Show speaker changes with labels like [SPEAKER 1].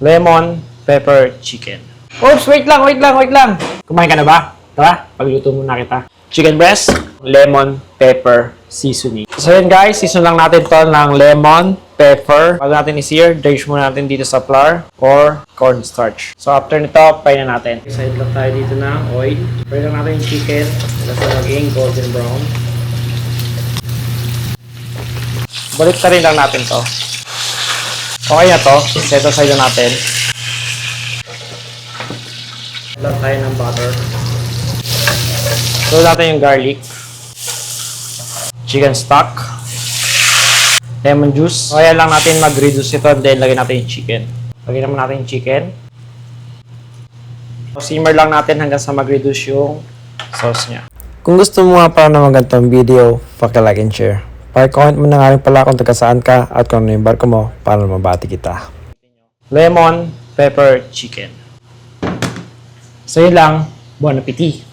[SPEAKER 1] lemon pepper chicken. Oops, wait lang. Kumain ka na ba? Tara, pagluto muna kita. Chicken breast, lemon pepper seasoning. So yun guys, season lang natin to ng lemon pepper. Bago natin i-sear, dredge muna natin dito sa flour or cornstarch. So after nito, pain na natin. Side lang tayo dito ng oil. Fry lang natin yung chicken. Tapos maging golden brown. Balik na rin lang natin to. Okay na to. Set aside na natin. Lang tayo ng butter. So natin yung garlic. Chicken stock. Lemon juice. Kaya lang natin mag-reduce ito and then lagyan natin yung chicken. Lagyan naman natin yung chicken. So, simmer lang natin hanggang sa mag-reduce yung sauce niya. Kung gusto mo nga para naman ganitong video, paki-like and share. Paki-comment mo na nga rin pala kung taga saan ka at kung ano yung barko mo para mabati kita. Lemon pepper chicken. So yun lang. Bon appetit!